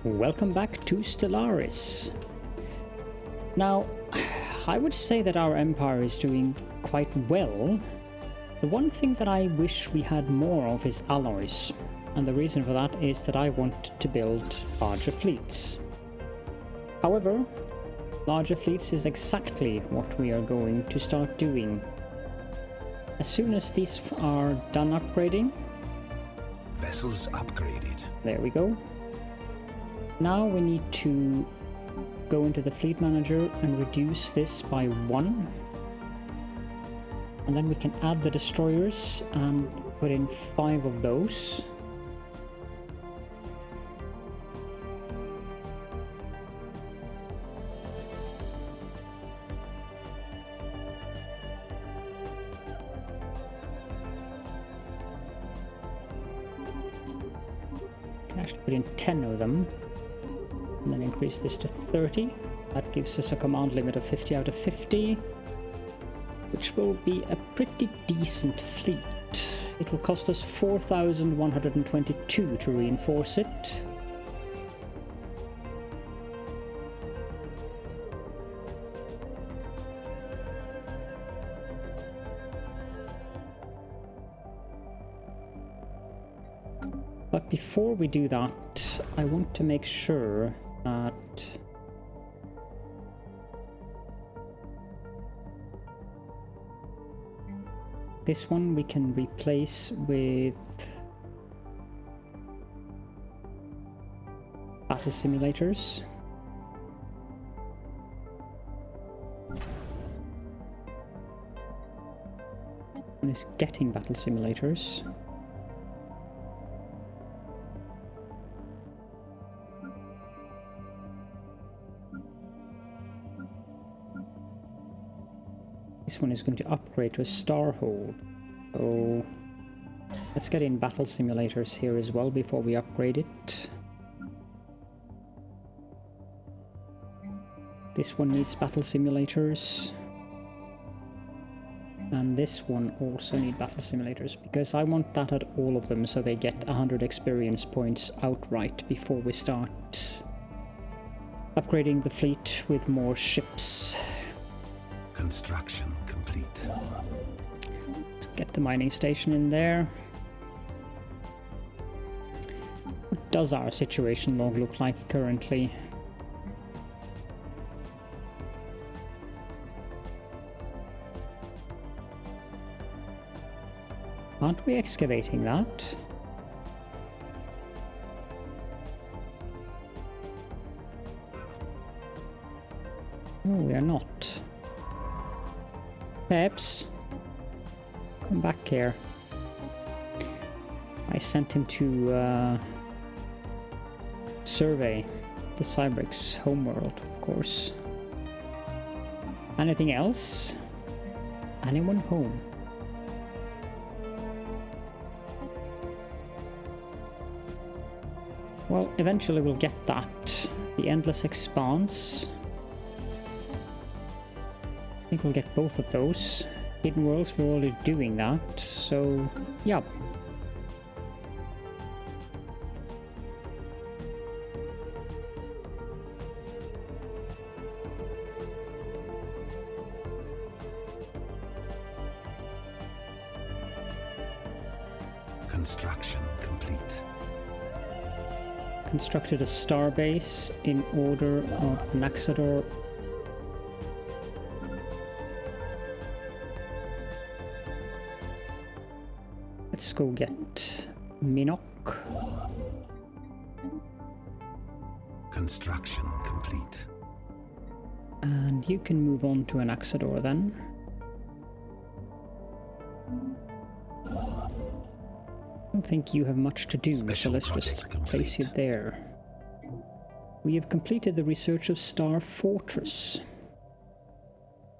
Welcome back to Stellaris. Now, I would say that our empire is doing quite well. The one thing that I wish we had more of is alloys, and the reason for that is that I want to build larger fleets. However, larger fleets is exactly what we are going to start doing. As soon as these are done upgrading... Vessels upgraded. There we go. Now we need to go into the fleet manager and reduce this by 1. And then we can add the destroyers and put in 5 of those. Can actually put in 10 of them. And then increase this to 30. That gives us a command limit of 50 out of 50, which will be a pretty decent fleet. It will cost us 4,122 to reinforce it. But before we do that, I want to make sure that this one we can replace with battle simulators. One is getting battle simulators. This one is going to upgrade to a Starhold. So let's get in battle simulators here as well before we upgrade it. This one needs battle simulators. And this one also needs battle simulators, because I want that at all of them so they get 100 experience points outright before we start upgrading the fleet with more ships. Construction complete. Let's get the mining station in there. What does our situation log look like currently? Aren't we excavating that? No, we are not. Peps, come back here. I sent him to survey the Cybrix homeworld, of course. Anything else? Anyone home? Well, eventually we'll get that. The Endless Expanse. I think we'll get both of those. Hidden Worlds, we're already doing that, so yeah. Construction complete. Constructed a starbase in order of Anaxador. Let's go get Minok. Construction complete. And you can move on to Anaxador then. I don't think you have much to do, so let's just place you there. We have completed the research of Star Fortress.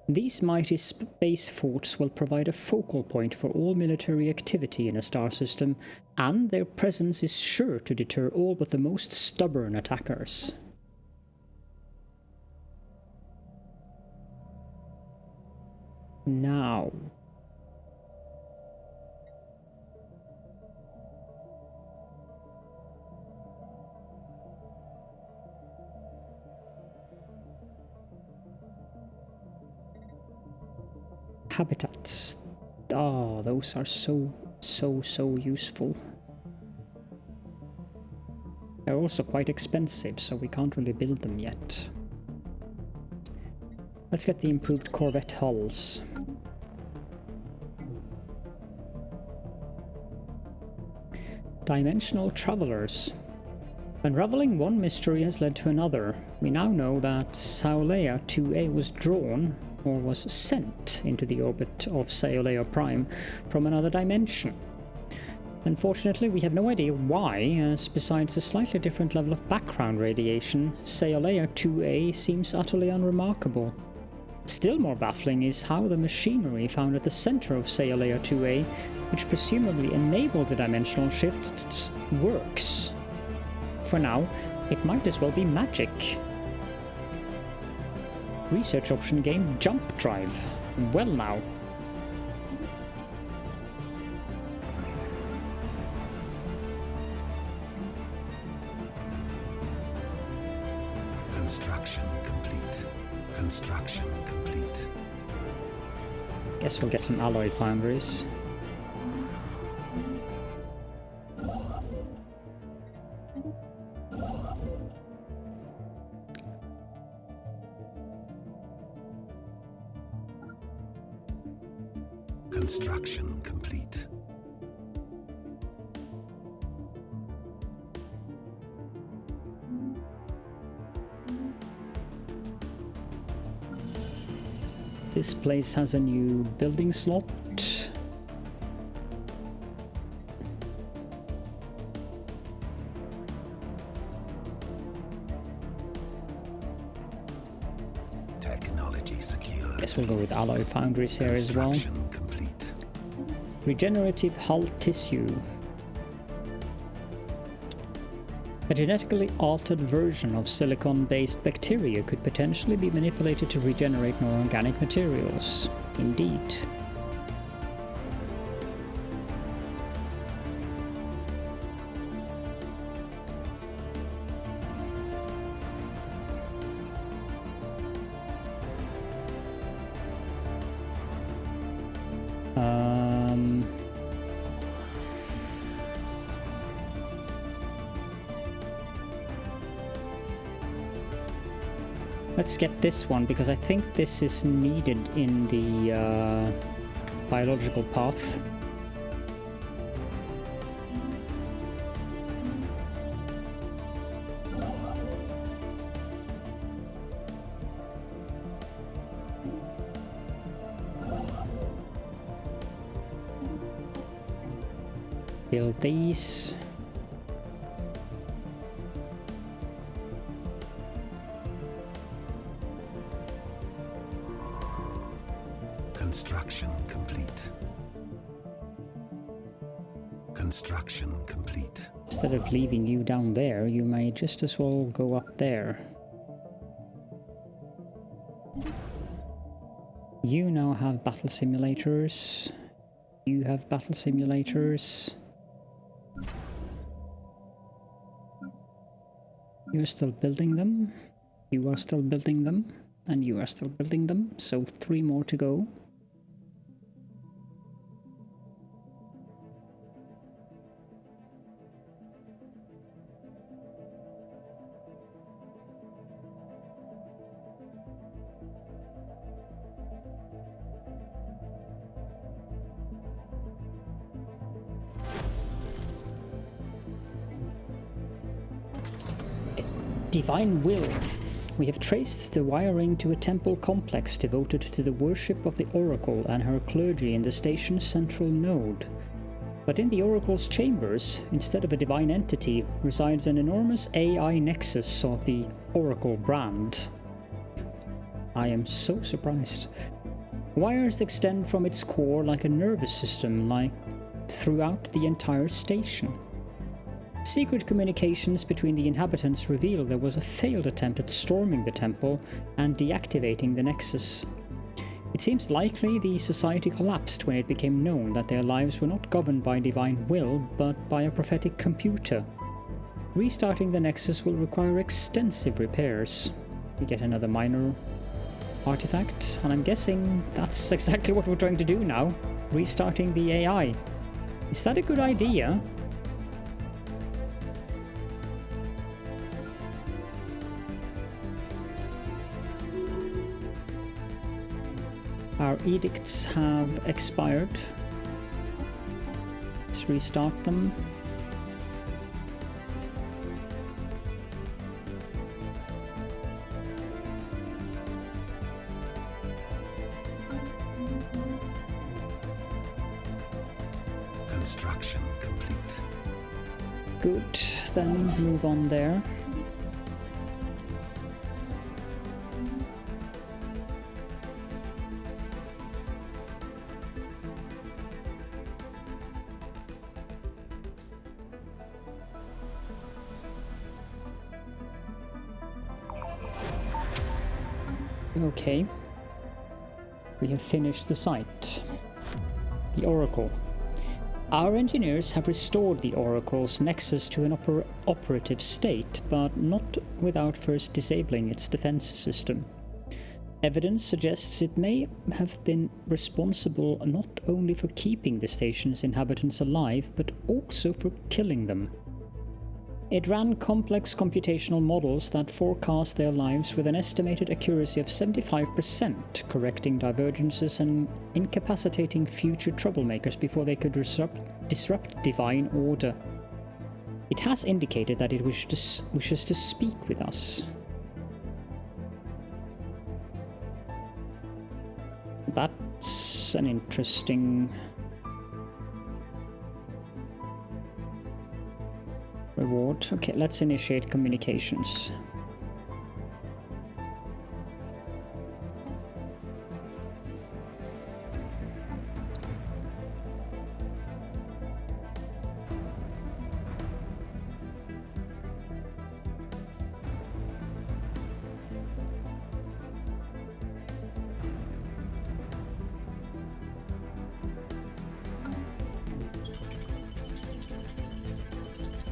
These mighty space forts will provide a focal point for all military activity in a star system, and their presence is sure to deter all but the most stubborn attackers. Now, habitats. Oh, those are so useful. They're also quite expensive, so we can't really build them yet. Let's get the improved Corvette hulls. Dimensional travelers. Unraveling one mystery has led to another. We now know that Saolea 2A was drawn, or was sent, into the orbit of Saolea Prime from another dimension. Unfortunately, we have no idea why, as besides a slightly different level of background radiation, Saolea 2A seems utterly unremarkable. Still more baffling is how the machinery found at the center of Saolea 2A, which presumably enabled the dimensional shifts, works. For now, it might as well be magic. Research option game Jump Drive. Well now. Construction complete. Construction complete. Guess we'll get some alloy foundries. Construction complete. This place has a new building slot. Technology secure. Guess we'll go with alloy foundries here as well. Construction complete. Regenerative hull tissue. A genetically altered version of silicon-based bacteria could potentially be manipulated to regenerate more organic materials. Indeed. Let's get this one, because I think this is needed in the biological path. Build these. Construction complete. Construction complete. Instead of leaving you down there, you may just as well go up there. You now have battle simulators. You have battle simulators. You are still building them. You are still building them. And you are still building them. So 3 more to go. Divine Will. We have traced the wiring to a temple complex devoted to the worship of the Oracle and her clergy in the station's central node. But in the Oracle's chambers, instead of a divine entity, resides an enormous AI nexus of the Oracle brand. I am so surprised. Wires extend from its core like a nervous system, like throughout the entire station. Secret communications between the inhabitants reveal there was a failed attempt at storming the temple and deactivating the nexus. It seems likely the society collapsed when it became known that their lives were not governed by divine will, but by a prophetic computer. Restarting the nexus will require extensive repairs. We get another miner artifact, and I'm guessing that's exactly what we're trying to do now, restarting the AI. Is that a good idea? Our edicts have expired. Let's restart them. Construction complete. Good, then move on there. Okay. We have finished the site. The Oracle. Our engineers have restored the Oracle's nexus to an operative state, but not without first disabling its defense system. Evidence suggests it may have been responsible not only for keeping the station's inhabitants alive, but also for killing them. It ran complex computational models that forecast their lives with an estimated accuracy of 75%, correcting divergences and incapacitating future troublemakers before they could disrupt divine order. It has indicated that it wishes to speak with us. That's an interesting reward. Okay, let's initiate communications.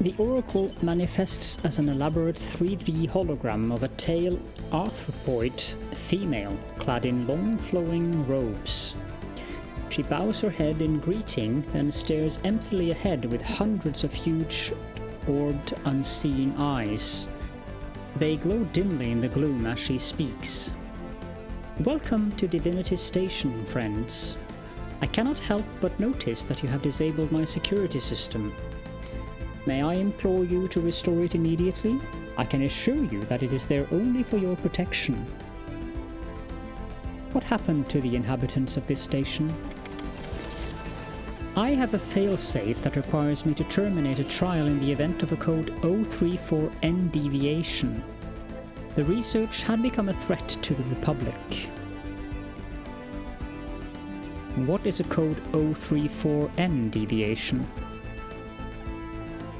The Oracle manifests as an elaborate 3D hologram of a tail arthropoid female clad in long flowing robes. She bows her head in greeting and stares emptily ahead with hundreds of huge, orbed, unseeing eyes. They glow dimly in the gloom as she speaks. Welcome to Divinity Station, friends. I cannot help but notice that you have disabled my security system. May I implore you to restore it immediately? I can assure you that it is there only for your protection. What happened to the inhabitants of this station? I have a failsafe that requires me to terminate a trial in the event of a code 034N deviation. The research had become a threat to the Republic. What is a code 034N deviation?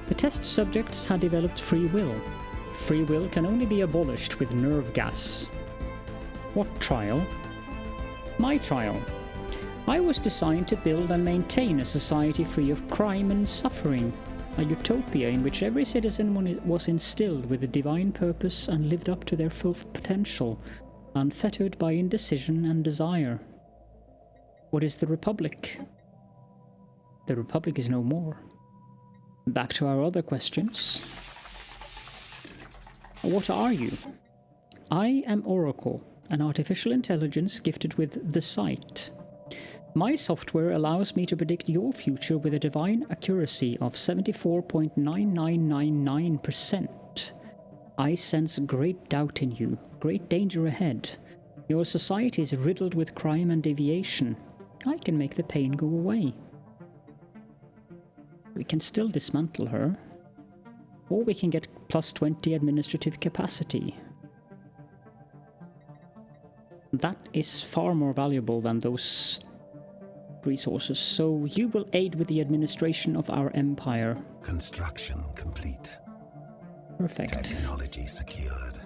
The test subjects had developed free will. Free will can only be abolished with nerve gas. What trial? My trial. I was designed to build and maintain a society free of crime and suffering, a utopia in which every citizen was instilled with a divine purpose and lived up to their full potential, unfettered by indecision and desire. What is the Republic? The Republic is no more. Back to our other questions. What are you? I am Oracle, an artificial intelligence gifted with the sight. My software allows me to predict your future with a divine accuracy of 74.9999%. I sense great doubt in you, great danger ahead. Your society is riddled with crime and deviation. I can make the pain go away. We can still dismantle her, or we can get plus 20 administrative capacity. That is far more valuable than those resources, so you will aid with the administration of our empire. Construction complete. Perfect. Technology secured.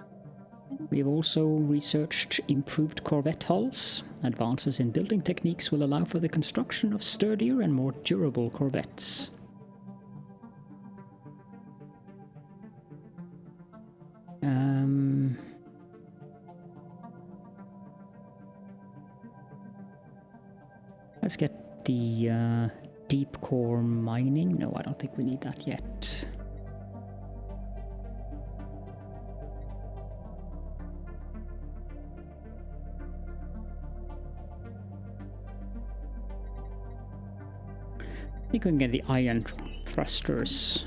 We have also researched improved corvette hulls. Advances in building techniques will allow for the construction of sturdier and more durable corvettes. Let's get the deep core mining. No, I don't think we need that yet. I think we can get the iron thrusters.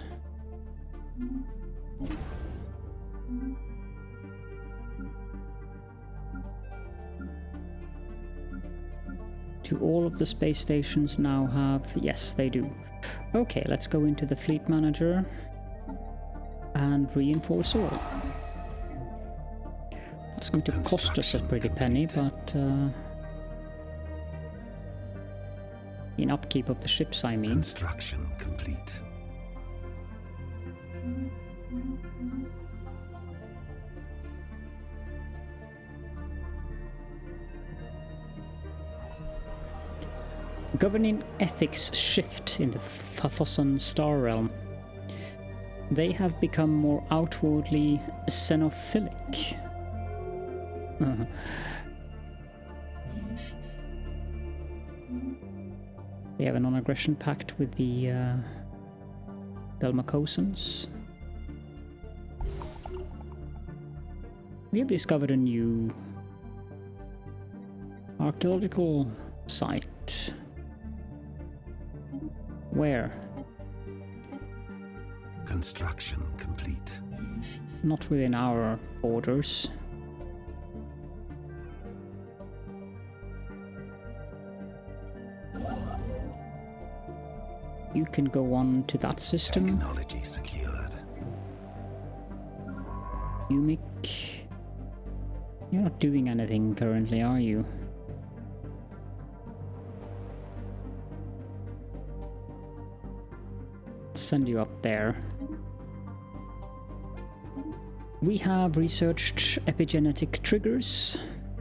Do all of the space stations now have... Yes, they do. Okay, let's go into the fleet manager and reinforce all. It's going to cost us a pretty penny, but... in upkeep of the ships, I mean. Construction complete. Governing ethics shift in the Fafosan star realm. They have become more outwardly xenophilic. They have a non-aggression pact with the Belmacosans. We have discovered a new archaeological site. Where? Construction complete. Not within our borders. You can go on to that system. Technology secured. Umik. You're not doing anything currently, are you? Send you up there. We have researched epigenetic triggers.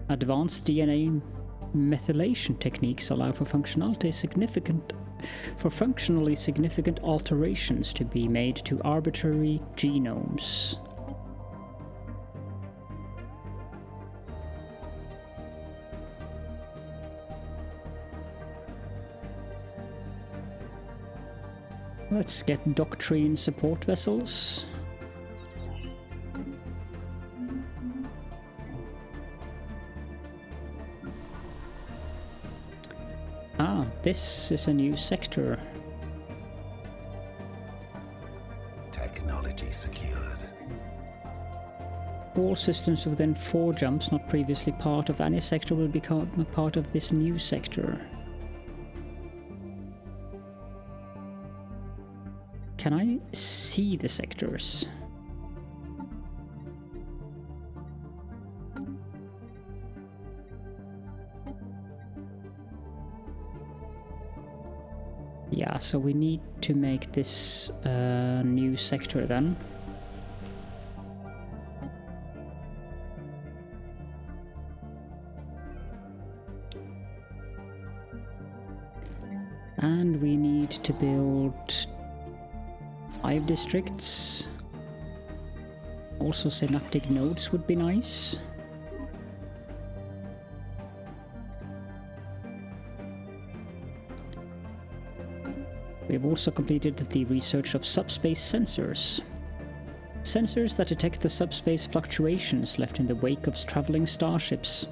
Advanced DNA methylation techniques allow for functionally significant alterations to be made to arbitrary genomes. Let's get doctrine support vessels. Ah, this is a new sector. Technology secured. All systems within 4 jumps not previously part of any sector will become a part of this new sector. Can I see the sectors? Yeah, so we need to make this new sector then. And we need to build 5 districts. Also synaptic nodes would be nice. We've also completed the research of subspace sensors. Sensors that detect the subspace fluctuations left in the wake of traveling starships.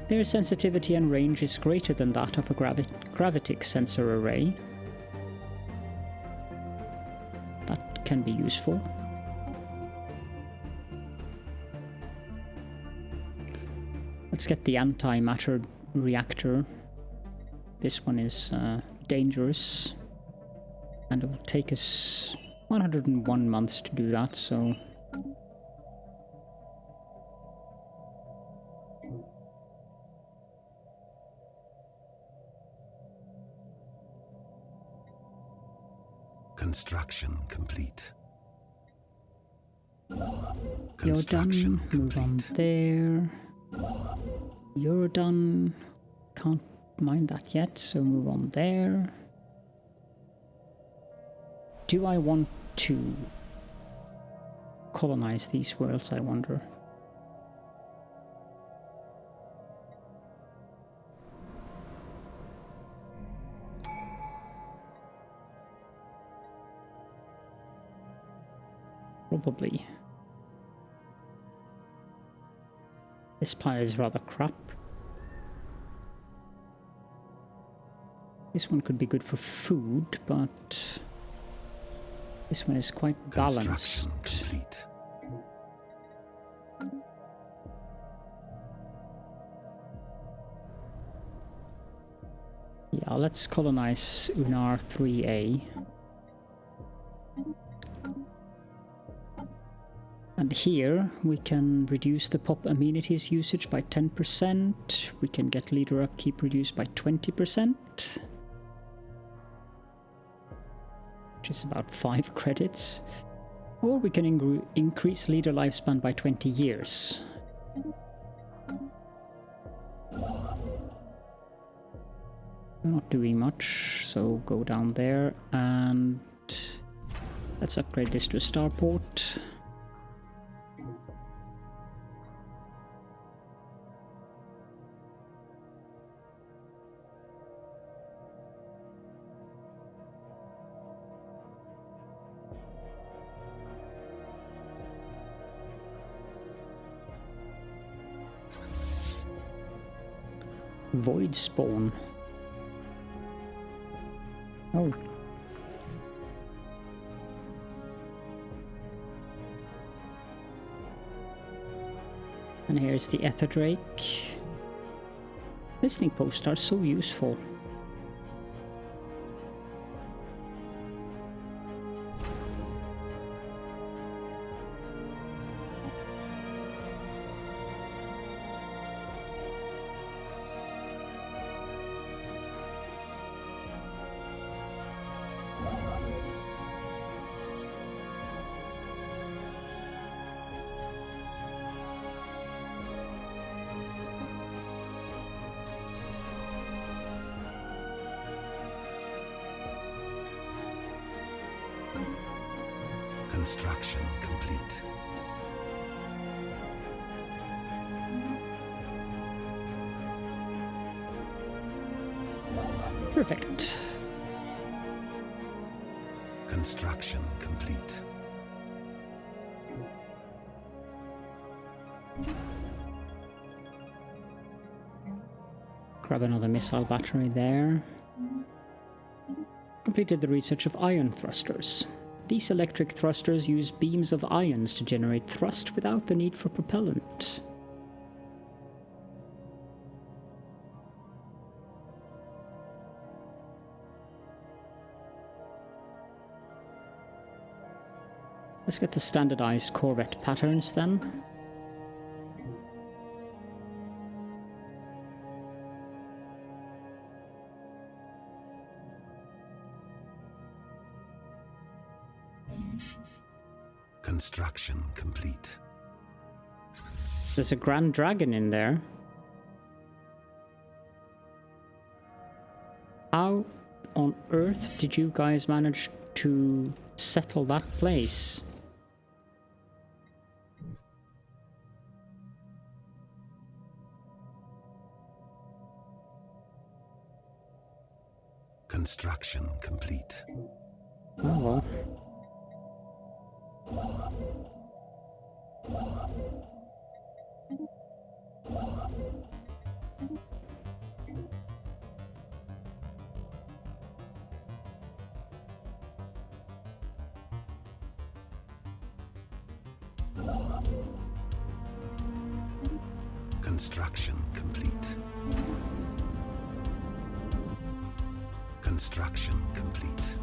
Their sensitivity and range is greater than that of a gravitic sensor array. That can be useful. Let's get the antimatter reactor. This one is dangerous. And it will take us 101 months to do that, so... Construction complete. You're done. Move on there. You're done. Can't mind that yet, so move on there. Do I want to colonize these worlds, I wonder? Probably. This planet is rather crap. This one could be good for food, but this one is quite balanced. Complete. Yeah, let's colonize Unar 3A. And here we can reduce the pop amenities usage by 10%. We can get leader upkeep reduced by 20%. Which is about 5 credits. Or we can increase leader lifespan by 20 years. We're not doing much, so go down there and let's upgrade this to a starport. Void spawn. Oh. And here's the Ether Drake. Listening posts are so useful. Construction complete. Perfect. Construction complete. Grab another missile battery there. Completed the research of ion thrusters. These electric thrusters use beams of ions to generate thrust without the need for propellant. Let's get the standardized Corvette patterns then. Construction complete. There's a Grand Dragon in there. How on earth did you guys manage to settle that place? Construction complete. Oh well. Construction complete. Construction complete.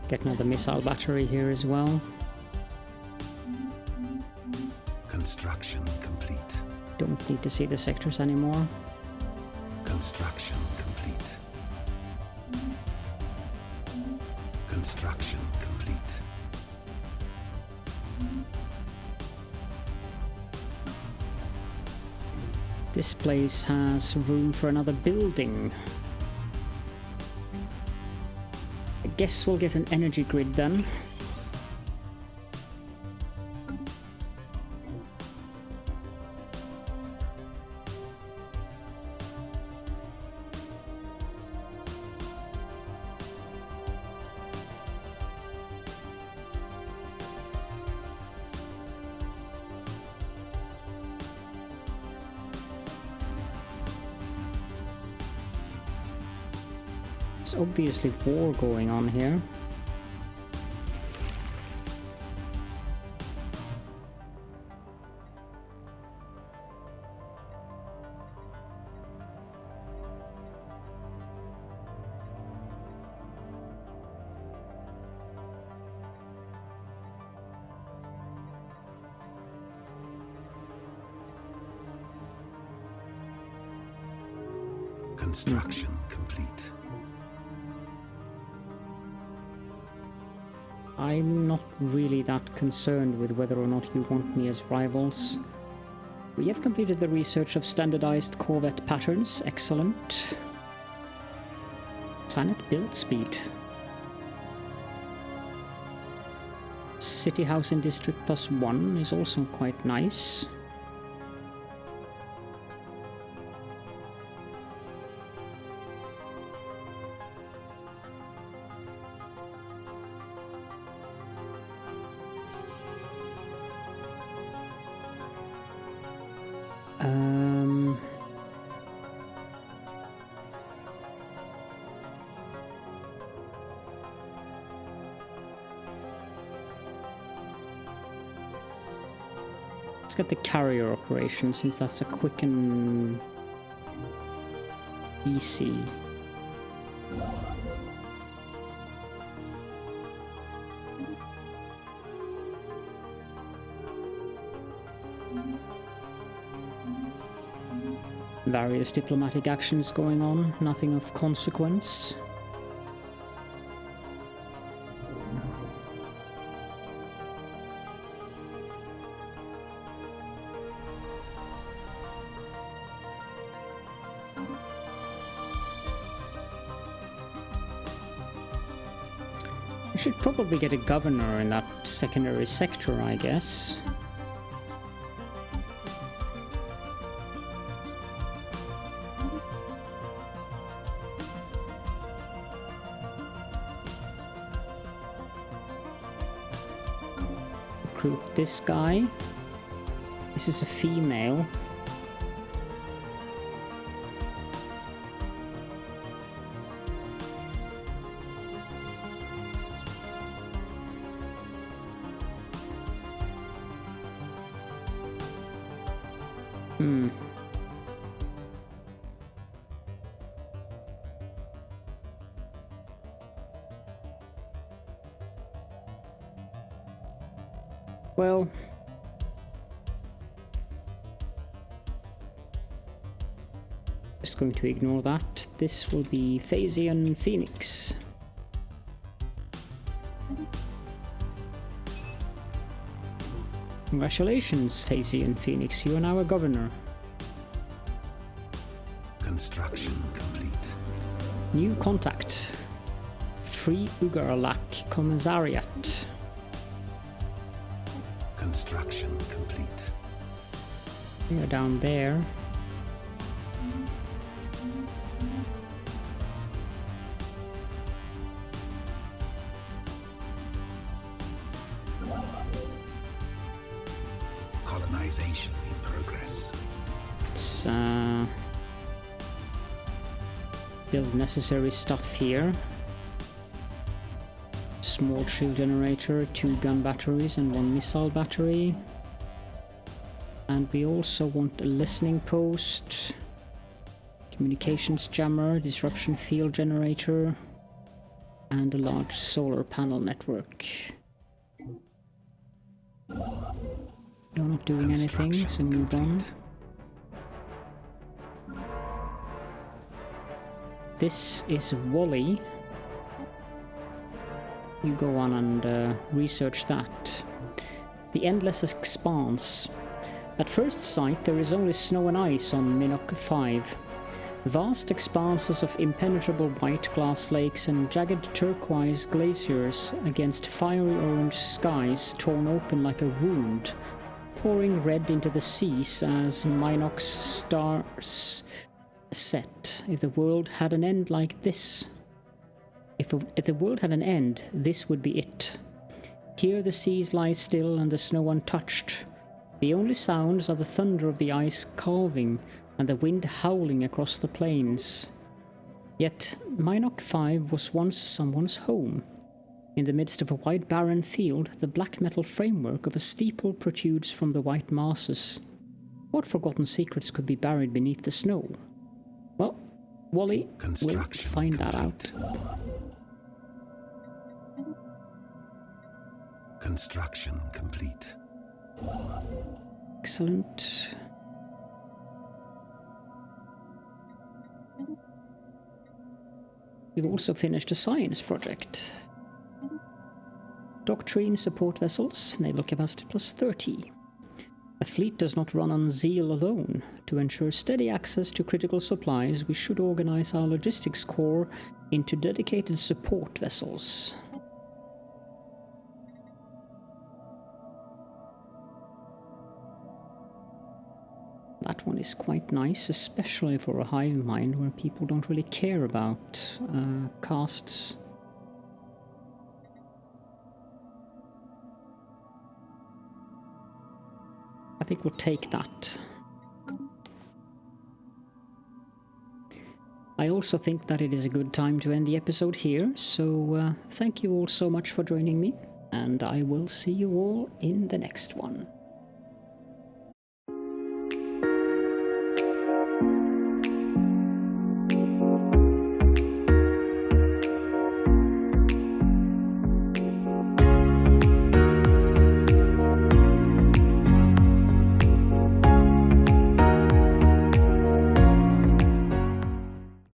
Get another missile battery here as well. Construction complete. Don't need to see the sectors anymore. Construction complete. Construction complete. This place has room for another building. I guess we'll get an energy grid then. There's obviously war going on here. Construction complete. I'm not really that concerned with whether or not you want me as rivals. We have completed the research of standardized corvette patterns. Excellent. Planet build speed. City house in district +1 is also quite nice. Let's get the carrier operation, since that's a quick and easy. Various diplomatic actions going on, nothing of consequence. We should probably get a governor in that secondary sector, I guess. Recruit this guy. This is a female. Well, just going to ignore that. This will be Phasian Phoenix. Congratulations, Phasian Phoenix, you are now a governor. Construction complete. New contact. Free Ugarlak Commissariat. Construction complete. We are down there. Colonization in progress. Let's build necessary stuff here. Small shield generator, 2 gun batteries and 1 missile battery. And we also want a listening post, communications jammer, disruption field generator, and a large solar panel network. You're not doing anything, so move on. This is Wally. You go on and research that. The Endless Expanse. At first sight, there is only snow and ice on Minok 5. Vast expanses of impenetrable white glass lakes and jagged turquoise glaciers against fiery orange skies torn open like a wound, pouring red into the seas as Minok's stars set. If the world had an end like this... If the world had an end, this would be it. Here the seas lie still and the snow untouched. The only sounds are the thunder of the ice calving and the wind howling across the plains. Yet Minok 5 was once someone's home. In the midst of a wide barren field, the black metal framework of a steeple protrudes from the white masses. What forgotten secrets could be buried beneath the snow? Well, Wally will find that out. Construction complete. Excellent. We've also finished a science project. Doctrine support vessels, naval capacity plus 30. A fleet does not run on zeal alone. To ensure steady access to critical supplies, we should organize our logistics core into dedicated support vessels. That one is quite nice, especially for a hive mind where people don't really care about castes. I think we'll take that. I also think that it is a good time to end the episode here, so thank you all so much for joining me, and I will see you all in the next one.